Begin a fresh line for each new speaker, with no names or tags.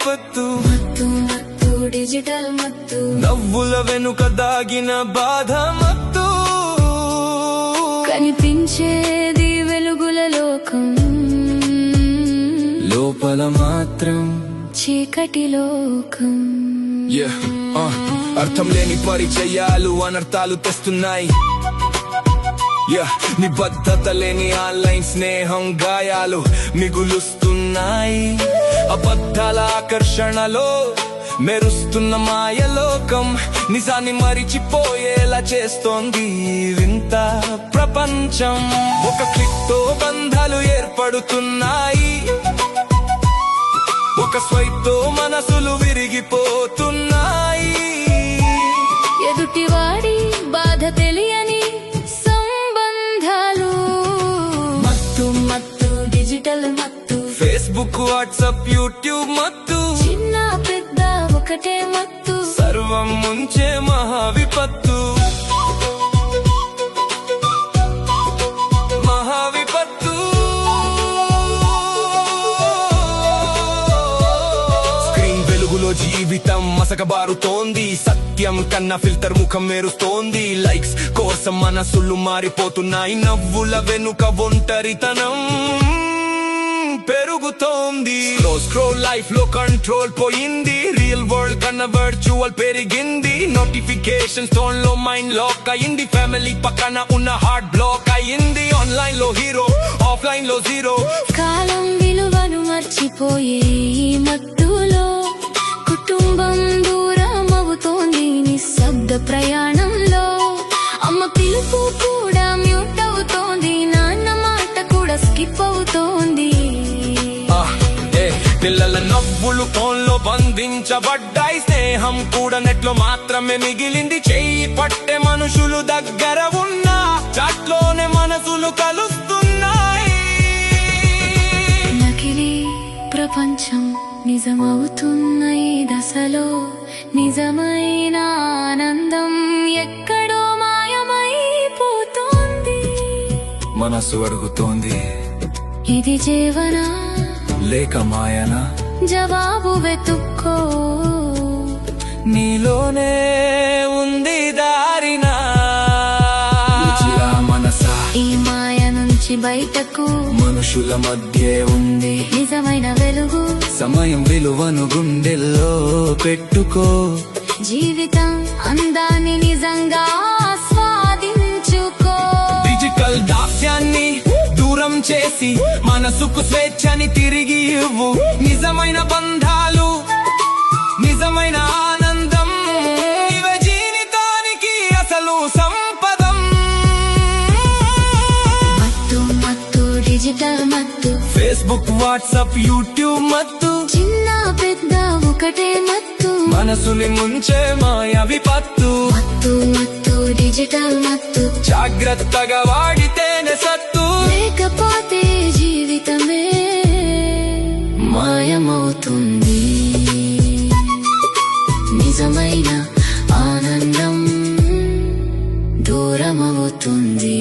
విపత్తు.
మత్తు మత్తు డిజిటల్ మత్తు,
నవ్వుల వెనుక దాగిన బాధ మత్తు.
కనిపించేది వెలుగుల లోకం,
లోపల మాత్రం
చీకటి లోకం.
అర్థం లేని పరిచయాలు అనర్థాలు తెస్తున్నాయి. నిబద్ధత లేని ఆన్లైన్ స్నేహం గాయాలు మిగులుస్తున్నాయి. అబద్ధాల ఆకర్షణలో మెరుస్తున్న మాయలోకం నిజాన్ని మరిచిపోయేలా చేస్తోంది వింత ప్రపంచం. ఒక క్లిక్ తో బంధాలు ఏర్పడుతున్నాయి, ఒక స్వైప్ తో మనసులు విరిగిపోతున్నాయి.
ఎదుటివాడి బాధ తెలియని సంబంధాలు, మత్తు మత్తు డిజిటల్ మత్తు.
ఫేస్బుక్, వాట్సాప్, యూట్యూబ్ మత్తు,
చిన్న పెద్ద ఒకటే మత్తు.
సర్వం ముంచే మహా విపత్తు. జీవితం మసకబారుతోంది, సత్యం కన్నా ఫిల్టర్ ముఖం మెరుస్తోంది. లైక్స్ కోసం మనసులు మారిపోతున్నాయి, నవ్వుల వెనుక ఒంటరితనం పెరుగుతోంది. స్క్రోల్ లైఫ్ లో కంట్రోల్ పోయింది, రియల్ వరల్డ్ కన్నా వర్చువల్ పెరిగింది. నోటిఫికేషన్ టోన్ లో మైండ్ లాక్ అయింది, ఫ్యామిలీ పక్కన ఉన్న హార్ట్ బ్లాక్ అయింది. ఆన్లైన్ లో హీరో, ఆఫ్లైన్ లో జీరో.
కాలం విలువను మర్చిపోయే ఈ మత్తులో కుటుంబం దూరం అవుతోంది నిశ్శబ్ద ప్రయాణంలో. అమ్మ పిలుపు కూడా మ్యూట్ అవుతోంది, నాన్న మాట కూడా స్కిప్ అవుతోంది.
పిల్లల నవ్వులు ఫోన్ లో బంధించబడ్డాయి, స్నేహం కూడా నెట్ లో మాత్రమే మిగిలింది. చెయ్యి పట్టే మనుషులు దగ్గర ఉన్నా చాట్లోనే మనసులు కలుస్తున్నాయి.
నకిలీ ప్రపంచం నిజమవుతున్న ఈ దశలో నిజమైన ఆనందం ఎక్కడో మాయమైపోతోంది.
మనసు అడుగుతోంది,
ఇది జీవనా
లేక మాయనా?
జవాబు వెతుక్కో,
నీలోనే ఉంది దారినా. మనసా
ఈ మాయ నుంచి బయటకు
మనుషుల మధ్య ఉంది
నిజమైన వెలుగు.
సమయం విలువను గుండెల్లో పెట్టుకో,
జీవితం అందాన్ని నిజంగా ఆస్వాదించుకో.
డిజిటల్ దాస్యాన్ని దూరం చేసి మనసుకు స్వేచ్ఛని తిరిగి ఇవ్వు. నిజమైన బంధాలు, నిజమైన ఆనందం, ఇవే జీవితానికి అసలు సంపదం.
మత్తు మత్తు డిజిటల్ మత్తు,
ఫేస్బుక్, వాట్సాప్, యూట్యూబ్ మత్తు,
చిన్న పెద్ద ఒకటే మత్తు.
మనసుని ముంచే మాయ విపత్తు.
మత్తు మత్తు డిజిటల్ మత్తు,
జాగ్రత్తగా వాడితేనే సత్తు,
లేకపోతే జీవితమే మాయమవుతుంది. నిజమైన ఆనందం దూరమవుతుంది.